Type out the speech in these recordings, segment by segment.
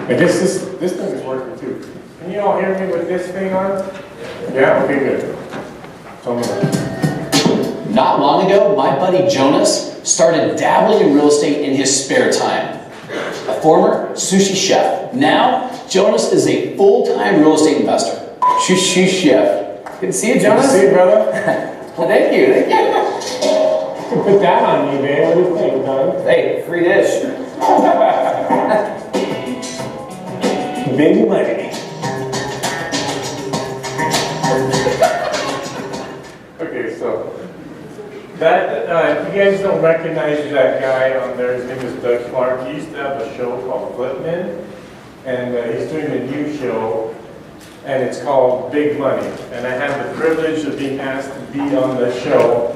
And this thing is working too. Can you all hear me with this thing on? Yeah? Okay, good. So Not long ago, my buddy Jonas started dabbling in real estate in his spare time. A former sushi chef. Now, Jonas is a full-time real estate investor. Sushi chef. Good to see you, Jonas. Good to see you, brother. Well, thank you, thank you. You can put that on eBay. What do you think, Don? Hey, free dish. Big money. Okay, so that if you guys don't recognize that guy on there, his name is Doug Clark. He used to have a show called Flipman, and he's doing a new show, and it's called Big Money. And I had the privilege of being asked to be on the show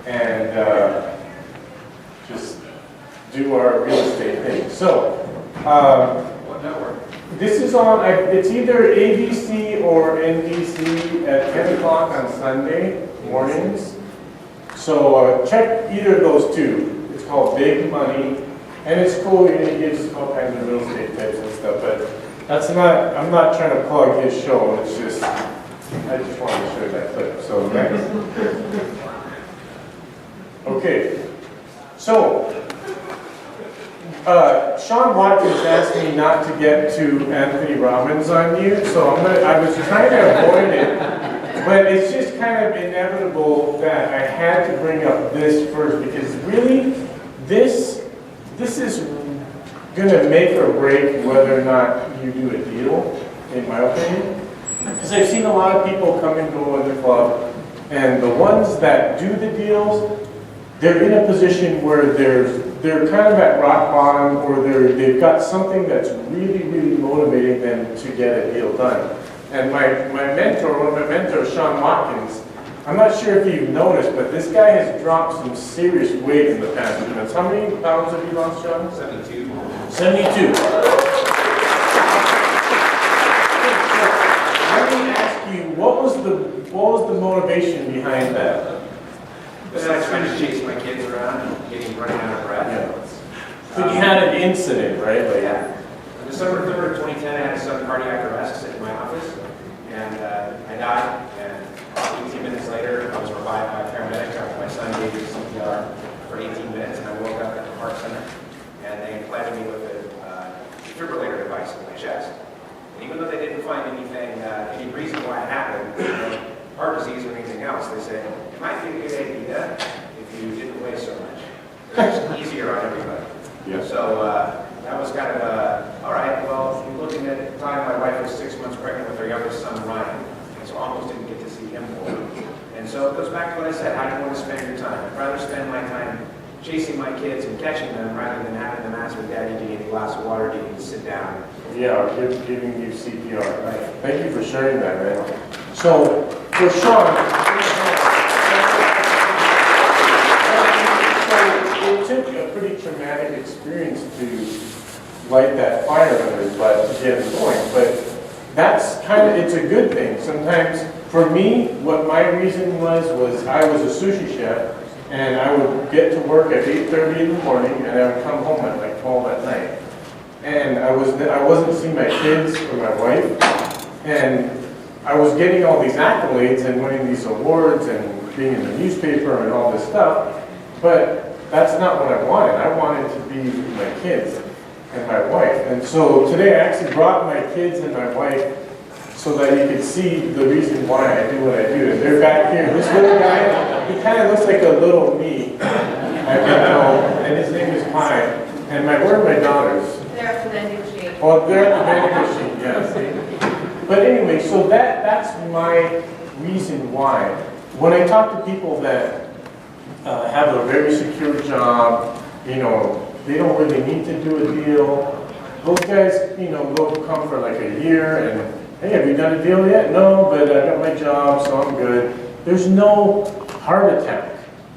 and just do our real estate thing. So, What network? this is on, it's either ABC or NBC at 10 o'clock on Sunday mornings. So check either of those two. It's called Big Money, and it's cool. It gives all kinds of real estate tips and stuff. But that's not. I'm not trying to plug his show. It's just I just wanted to show that clip. So next. Okay. So Sean Watkins asked me not to get to Anthony Robbins on you, so I was trying to avoid it. But it's just kind of inevitable that I had to bring up this first, because really, this is going to make or break whether or not you do a deal, in my opinion. Because I've seen a lot of people come and go in the club, and the ones that do the deals, they're in a position where they're kind of at rock bottom, or they've got something that's really, really motivating them to get a deal done. And my mentor, one of my mentors, Sean Watkins, I'm not sure if you've noticed, but this guy has dropped some serious weight in the past few months. How many pounds have you lost, Sean? 72. 72. Let me ask you, what was the motivation behind that? Then I trying to chase my kids around and getting running out of breath. Yeah. So you had an incident, right? Like, Yeah. On December 3rd, 2010, I had a sudden cardiac arrest in my office, and I died. And 18 minutes later, I was revived by a paramedic after my son gave me CPR for 18 minutes, and I woke up at the Park Center, and they implanted me with a defibrillator device in my chest. And even though they didn't find anything, any reason why it happened, heart disease or anything else, they said it might be a good idea if you didn't weigh so much. It's just easier on everybody. Yeah. So that was kind of all right. Well, you're looking at the time my wife was 6 months pregnant with her youngest son Ryan, and so almost didn't get to see him born. And so it goes back to what I said: how do you want to spend your time? I'd rather spend my time chasing my kids and catching them rather than having them ask me, "Daddy, do you need a glass of water? Do you need to sit down?" Yeah, giving you CPR. Right. Thank you for sharing that, man. So, for Sean, it took a pretty traumatic experience to light that fire under his butt to get him going, but that's kind of, it's a good thing. Sometimes, for me, what my reason was I was a sushi chef, and I would get to work at 8:30 in the morning, and I would come home at like 12 at night. And I wasn't seeing my kids or my wife, and I was getting all these accolades and winning these awards and being in the newspaper and all this stuff, but that's not what I wanted. I wanted to be with my kids and my wife. And so today I actually brought my kids and my wife so that you could see the reason why I do what I do. And they're back here. This little guy, he kind of looks like a little me, I know, and his name is Kai. And where are my daughters? They're at the vending machine. Oh, they're at the vending machine, yes. But anyway, so that's my reason why. When I talk to people that have a very secure job, you know, they don't really need to do a deal. Those guys, you know, they'll come for like a year and, hey, have you done a deal yet? No, but I got my job, so I'm good. There's no heart attack.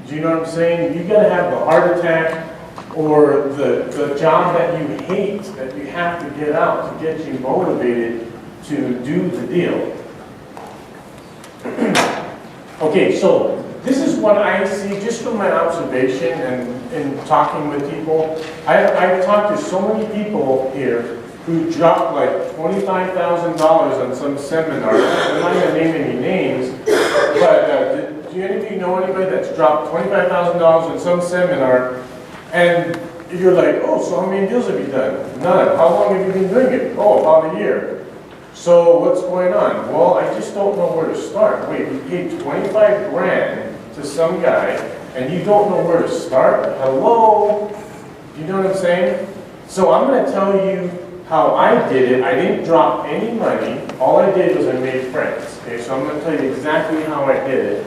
Do you know what I'm saying? You gotta have the heart attack or the job that you hate, that you have to get out to get you motivated to do the deal. Okay, so this is what I see just from my observation and in talking with people. I've talked to so many people here who dropped like $25,000 on some seminar. I'm not going to name any names, but do any of you know anybody that's dropped $25,000 on some seminar, and you're like, oh, so how many deals have you done? None. How long have you been doing it? Oh, about a year. So what's going on? Well, I just don't know where to start. Wait, you paid 25 grand to some guy, and you don't know where to start? Hello? You know what I'm saying? So I'm going to tell you how I did it. I didn't drop any money. All I did was I made friends. Okay, so I'm going to tell you exactly how I did it.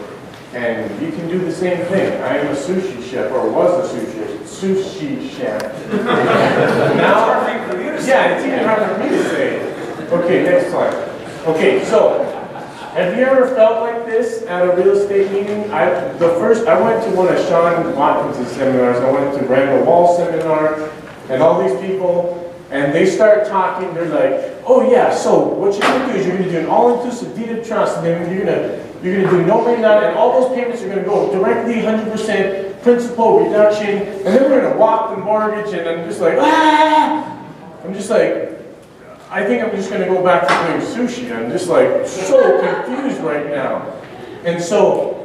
And you can do the same thing. I am a sushi chef, or was a sushi chef. Now, yeah, it's even hard for me to say. Okay, next slide. Okay, so have you ever felt like this at a real estate meeting? I went to one of Sean Watkins' seminars. I went to Randall Wall's seminar, and all these people, and they start talking. They're like, "Oh yeah, so what you're going to do is you're going to do an all-inclusive deed of trust, and then you're going to do no pay none, and all those payments are going to go directly 100% principal reduction, and then we're going to walk the mortgage." And I'm just like, ah! I'm just like, I think I'm just going to go back to doing sushi. I'm just like so confused right now. And so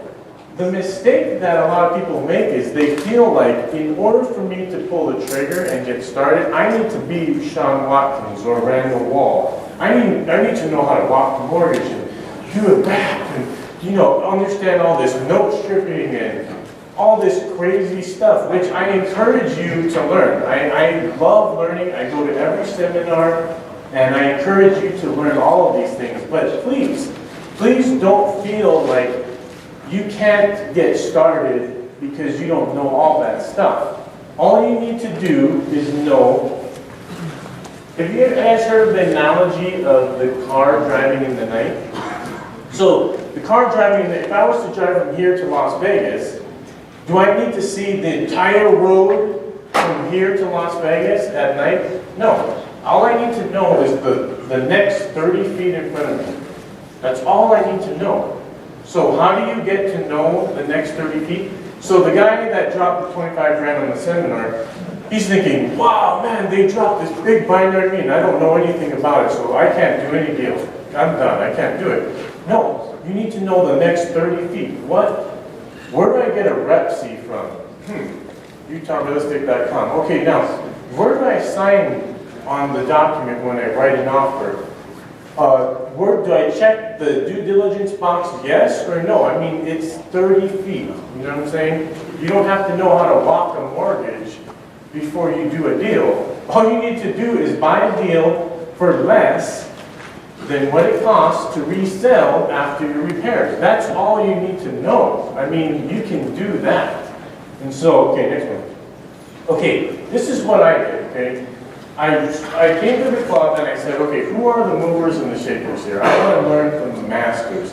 the mistake that a lot of people make is they feel like in order for me to pull the trigger and get started, I need to be Sean Watkins or Randall Wall. I need to know how to walk the mortgage and do it back and, you know, understand all this note stripping and all this crazy stuff, which I encourage you to learn. I love learning. I go to every seminar. And I encourage you to learn all of these things, but please don't feel like you can't get started because you don't know all that stuff. All you need to do is know. Have you guys heard of the analogy of the car driving in the night? So the car driving, if I was to drive from here to Las Vegas, do I need to see the entire road from here to Las Vegas at night? No. All I need to know is the next 30 feet in front of me. That's all I need to know. So how do you get to know the next 30 feet? So the guy that dropped the 25 grand on the seminar, he's thinking, wow, man, they dropped this big binder at me and I don't know anything about it, so I can't do any deals. I'm done, I can't do it. No, you need to know the next 30 feet. Where do I get a rep C from? UtahRealestate.com. Okay, now, where do I sign on the document when I write an offer? Where do I check the due diligence box, yes or no? I mean, it's 30 feet, you know what I'm saying? You don't have to know how to walk a mortgage before you do a deal. All you need to do is buy a deal for less than what it costs to resell after your repairs. That's all you need to know. I mean, you can do that. And so, okay, next one. Okay, this is what I did, okay? I came to the club and I said, okay, who are the movers and the shakers here? I want to learn from the masters.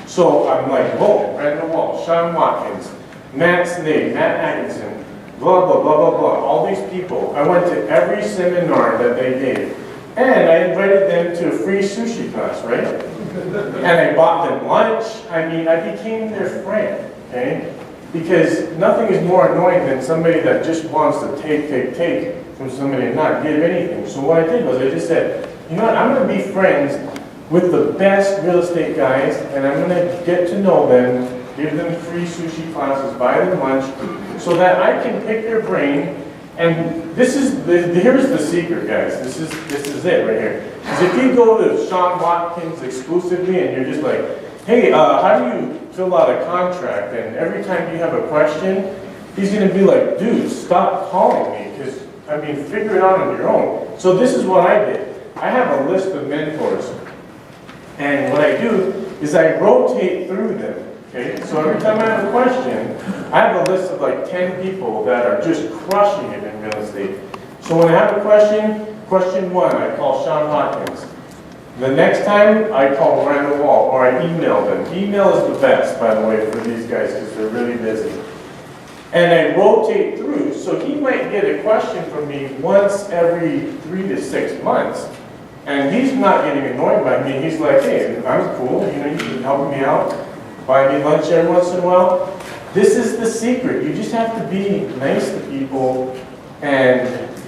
So I'm like, whoa, Randall Wall, Sean Watkins, Matt Snade, Matt Atkinson, blah, blah, blah, blah, blah, all these people. I went to every seminar that they gave. And I invited them to a free sushi class, right? And I bought them lunch. I mean, I became their friend, okay? Because nothing is more annoying than somebody that just wants to take from somebody and not give anything. So what I did was I just said, you know what, I'm going to be friends with the best real estate guys, and I'm going to get to know them, give them free sushi classes, buy them lunch, so that I can pick their brain. And here's the secret, guys. This is it right here. Because if you go to Sean Watkins exclusively and you're just like, hey, how do you fill out a contract? And every time you have a question, he's going to be like, dude, stop calling me, because I mean, figure it out on your own. So this is what I did. I have a list of mentors, and what I do is I rotate through them. Okay, so every time I have a question, I have a list of like 10 people that are just crushing it in real estate. So when I have a question one, I call Sean Watkins. The next time, I call Randall Wall, or I email them. Email is the best, by the way, for these guys, because they're really busy. And I rotate through, so he might get a question from me once every 3 to 6 months. And he's not getting annoyed by me. He's like, hey, I'm cool, you know, you can help me out. Buy me lunch every once in a while. This is the secret. You just have to be nice to people and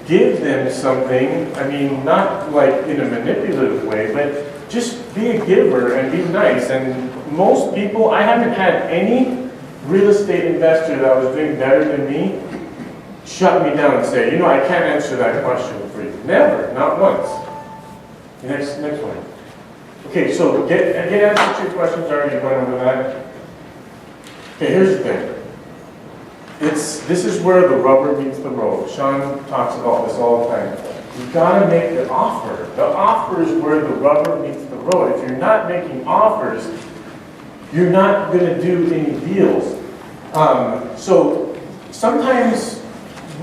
give them something. I mean, not like in a manipulative way, but just be a giver and be nice. And most people, I haven't had any real estate investor that was doing better than me shut me down and say, you know, I can't answer that question for you. Never, not once. Next one. Okay, so get answers to your questions already. You went over that. Okay, here's the thing. This is where the rubber meets the road. Sean talks about this all the time. You've got to make the offer. The offer is where the rubber meets the road. If you're not making offers, you're not going to do any deals. So sometimes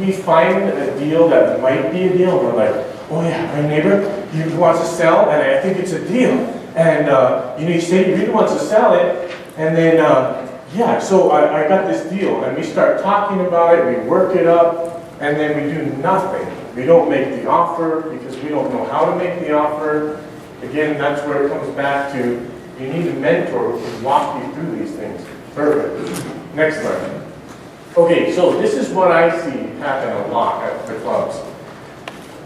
we find a deal that might be a deal, and we're like, oh yeah, my neighbor, he wants to sell, and I think it's a deal. And you know, you say he really wants to sell it, and then yeah, so I got this deal, and we start talking about it, we work it up, and then we do nothing. We don't make the offer because we don't know how to make the offer. Again, that's where it comes back to, you need a mentor who can walk you through these things. Perfect. Next slide. Okay, so this is what I see happen a lot at the clubs.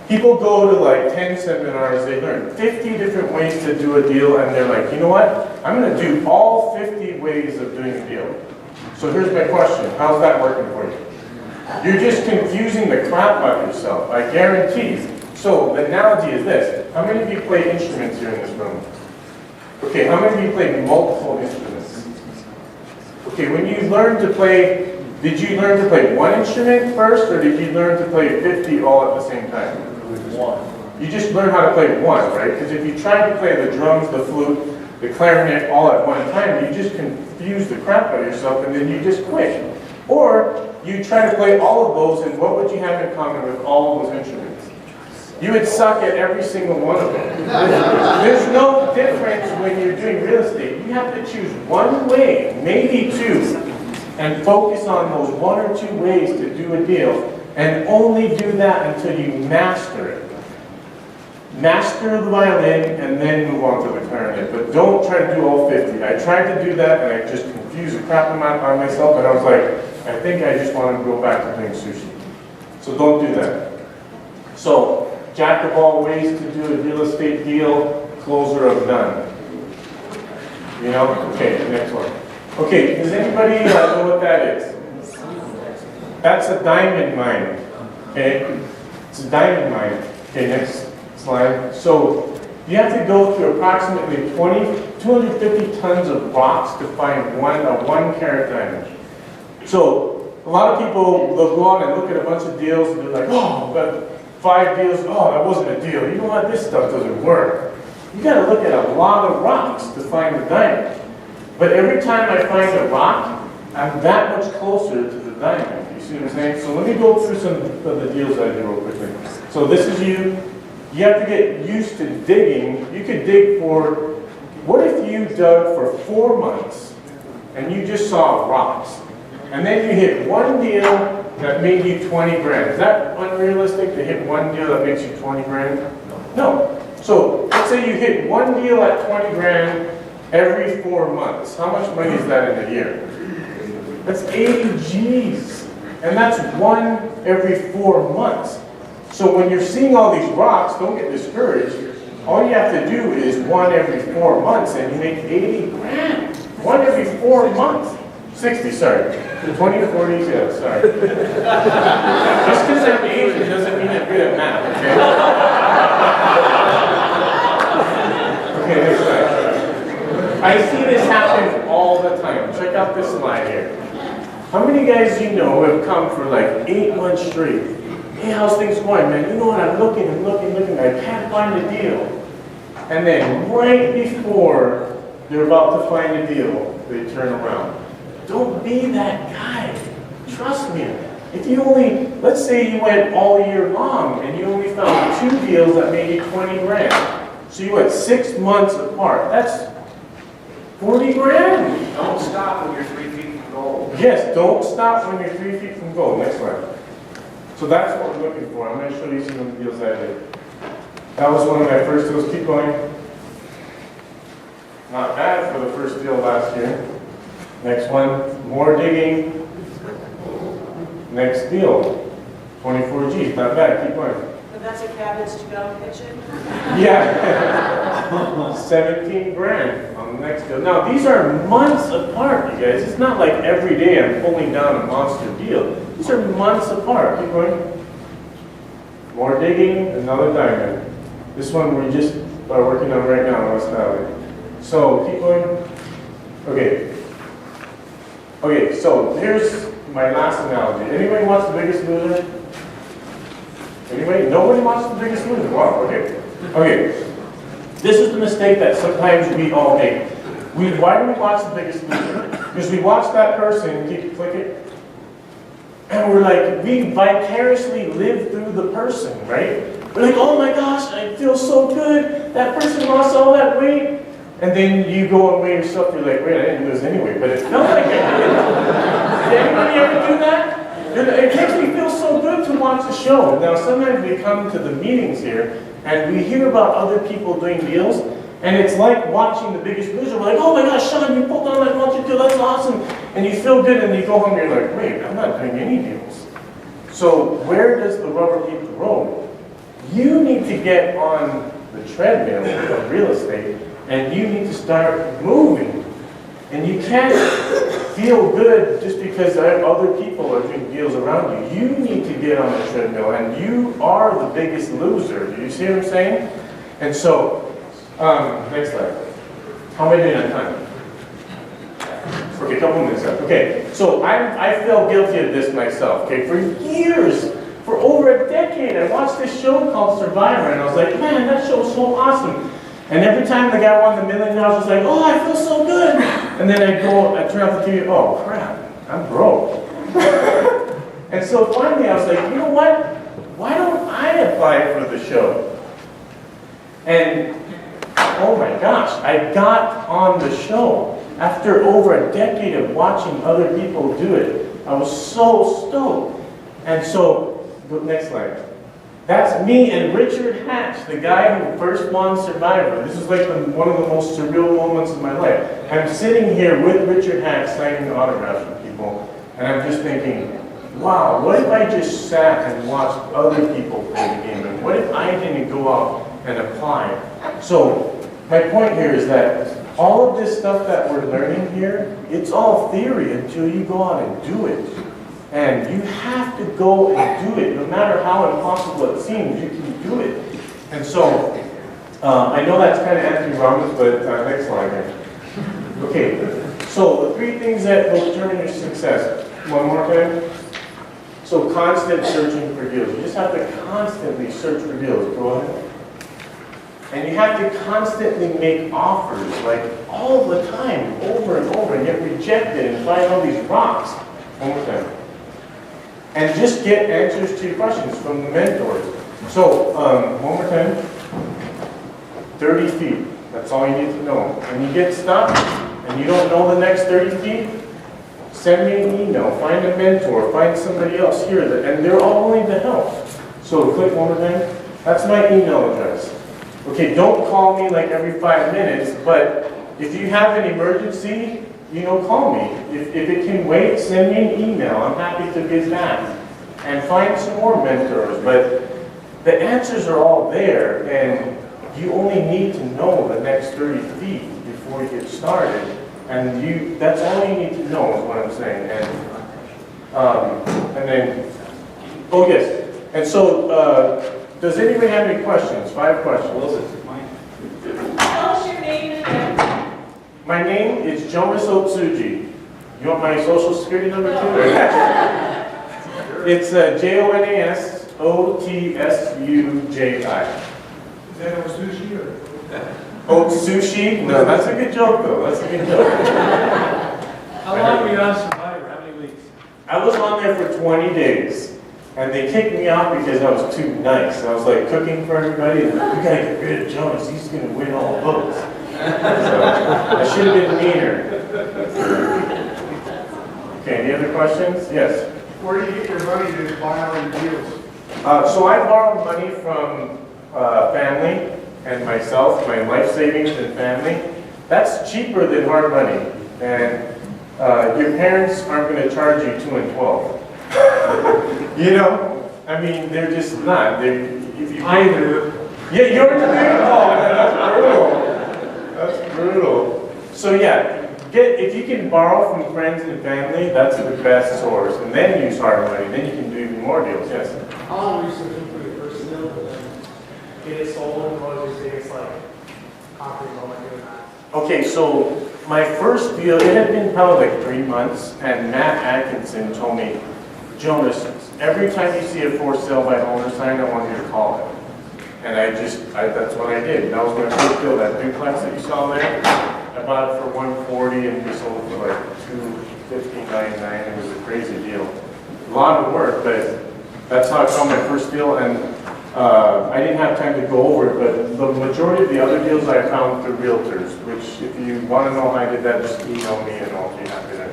People go to like 10 seminars, they learn 50 different ways to do a deal, and they're like, you know what? I'm going to do all 50 ways of doing a deal. So here's my question. How's that working for you? You're just confusing the crap out of yourself, I guarantee. So the analogy is this. How many of you play instruments here in this room? Okay, how many of you play multiple instruments? Okay, when you learned to play, did you learn to play one instrument first, or did you learn to play 50 all at the same time? One. You just learn how to play one, right? Because if you try to play the drums, the flute, the clarinet all at one time, you just confuse the crap out of yourself and then you just quit. Or you try to play all of those, and what would you have in common with all of those instruments? You would suck at every single one of them. There's no difference when you're doing real estate. You have to choose one way, maybe two, and focus on those one or two ways to do a deal, and only do that until you master it. Master the violin and then move on to the clarinet, but don't try to do all 50. I tried to do that and I just confused the crap amount on myself, and I was like, I think I just want to go back to playing sushi. So don't do that. So, jack of all ways to do a real estate deal, closer of none. You know? Okay, next one. Okay, does anybody know what that is? That's a diamond mine. Okay? It's a diamond mine. Okay, next slide. So you have to go through approximately 250 tons of rocks to find a 1 carat diamond. So a lot of people, they'll go on and look at a bunch of deals and they're like, oh, but 5 deals, oh, that wasn't a deal. You know what? This stuff doesn't work. You got to look at a lot of rocks to find the diamond. But every time I find a rock, I'm that much closer to the diamond. You see what I'm saying? So let me go through some of the deals I did real quickly. So this is you. You have to get used to digging. You could dig for, what if you dug for 4 months and you just saw rocks? And then you hit one deal that made you 20 grand. Is that unrealistic to hit one deal that makes you 20 grand? No. So let's say you hit one deal at 20 grand every 4 months. How much money is that in a year? That's 80 G's. And that's one every 4 months. So when you're seeing all these rocks, don't get discouraged. All you have to do is one every 4 months and you make 80 grand. One every 4 months. 60, sorry. 20, 40, yeah, sorry. Just because I'm Asian doesn't mean I'm good at math, okay? Okay, next slide. I see this happen all the time. Check out this slide here. How many guys you know have come for like 8 months straight? Hey, how's things going, man? You know what, I'm looking, I can't find a deal. And then right before they're about to find a deal, they turn around. Don't be that guy. Trust me. If you only, let's say you went all year long and you only found 2 deals that made you 20 grand. So you went 6 months apart. That's 40 grand. Don't stop when you're 3 feet from goal. Yes, don't stop when you're 3 feet from goal. Next slide. So that's what we're looking for. I'm going to show you some of the deals I did. That was one of my first deals. Keep going. Not bad for the first deal last year. Next one, more digging. Next deal. 24 G's, not bad, keep going. But that's a cabbage to go kitchen? Yeah. 17 grand on the next deal. Now, these are months apart, you guys. It's not like every day I'm pulling down a monster deal. These are months apart. Keep going. More digging, another diamond. This one we just are working on right now in West Valley. So, keep going. Okay. Okay, so here's my last analogy. Anybody wants The Biggest Loser? Anybody? Nobody wants The Biggest Loser. Wow, okay. Okay. This is the mistake that sometimes we all make. Why do we watch The Biggest Loser? Because we watch that person, keep clicking, and we're like, we vicariously live through the person, right? We're like, oh my gosh, I feel so good. That person lost all that weight. And then you go and weigh yourself, you're like, wait, I didn't lose any weight, but it felt like I did. Did anybody ever do that? It makes me feel so good to watch the show. Now, sometimes we come to the meetings here, and we hear about other people doing deals, and it's like watching The Biggest Loser. We're like, oh my gosh, Sean, you pulled on that bunch of deal, that's awesome. And you feel good, and you go home, and you're like, wait, I'm not doing any deals. So where does the rubber meet the road? You need to get on the treadmill of real estate, and you need to start moving. And you can't feel good just because other people are doing deals around you. You need to get on the treadmill, and you are the biggest loser. Do you see what I'm saying? And so, next slide. How am I doing on time? Okay, a couple minutes left. Okay, so I felt guilty of this myself. Okay, for years, for over a decade, I watched this show called Survivor, and I was like, man, that show is so awesome. And every time the guy won the $1 million, I was like, oh, I feel so good. And then I turn off the TV, oh crap, I'm broke. And so finally I was like, you know what? Why don't I apply for the show? And oh my gosh, I got on the show. After over a decade of watching other people do it, I was so stoked. And so, next slide. That's me and Richard Hatch, the guy who first won Survivor. This is like one of the most surreal moments of my life. I'm sitting here with Richard Hatch signing autographs for people, and I'm just thinking, wow, what if I just sat and watched other people play the game? And what if I didn't go out and apply? So, my point here is that all of this stuff that we're learning here, it's all theory until you go out and do it. And you have to go and do it. No matter how impossible it seems, you can do it. And so, I know that's kind of Anthony Robbins, but next slide here. Okay, so the 3 things that will determine your success. One more time. So constant searching for deals. You just have to constantly search for deals. Go ahead. And you have to constantly make offers, like all the time, over and over, and get rejected and find all these rocks. One more time. And just get answers to your questions from the mentors. So, one more time. 30 feet. That's all you need to know. When you get stuck and you don't know the next 30 feet, send me an email. Find a mentor. Find somebody else here. And they're all willing to help. So, click one more time. That's my email address. Okay, don't call me like every 5 minutes, but if you have an emergency, call me. If it can wait, send me an email. I'm happy to get back. And find some more mentors. But the answers are all there, and you only need to know the next 30 feet before you get started. And that's all you need to know is what I'm saying. And then, oh yes. And so, does anybody have any questions? 5 questions. Tell us your name again. My name is Jonas Otsuji. You want my social security number too? It's Jonas Otsuji. Is that Otsuji or? Otsuji? No, that's a good joke though. That's a good joke. How long were you on Survivor? How many weeks? I was on there for 20 days. And they kicked me out because I was too nice. I was like cooking for everybody, and we gotta get rid of Jonas. He's gonna win all the votes. So I should have been meaner. Okay, any other questions? Yes. Where do you get your money to buy all your deals? So I borrowed money from family and myself, my life savings and family. That's cheaper than hard money. And your parents aren't going to charge you 2 and 12. I mean, they're just not. If you I do. Yeah, yours do? Oh, man, that's brutal. So yeah, if you can borrow from friends and family, that's the best source. And then use hard money, then you can do even more deals, yes. How long were you searching for your first deal and then get it sold? And what was your biggest concrete moment doing that? Okay, so my first deal, it had been probably like 3 months, and Matt Atkinson told me, Jonas, every time you see a for sale by owner sign, I want you to call it. And that's what I did. That was my first deal, that duplex that you saw there. I bought it for $140 and we sold it for like $259.99. It was a crazy deal. A lot of work, but that's how I found my first deal. And I didn't have time to go over it, but the majority of the other deals I found through realtors, which if you want to know how I did that, just email me and I'll be happy to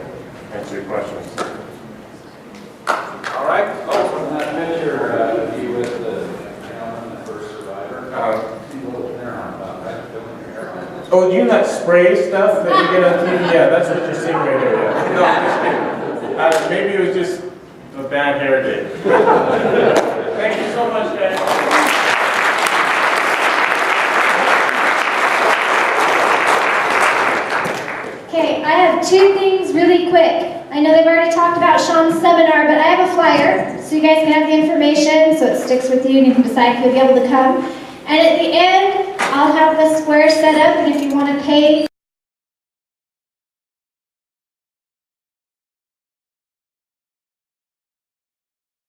answer your questions. All right. Oh, that picture be with the gentleman, the first survivor. Oh, you know that spray stuff that you get on TV? Yeah, that's what you're seeing right here. Yeah. No, I'm just kidding. Maybe it was just a bad hair day. Thank you so much, guys. Okay, I have two things really quick. I know they've already talked about Sean's seminar, but I have a flyer so you guys can have the information so it sticks with you and you can decide if you'll be able to come. And at the end, I'll have the square set up, and if you want to pay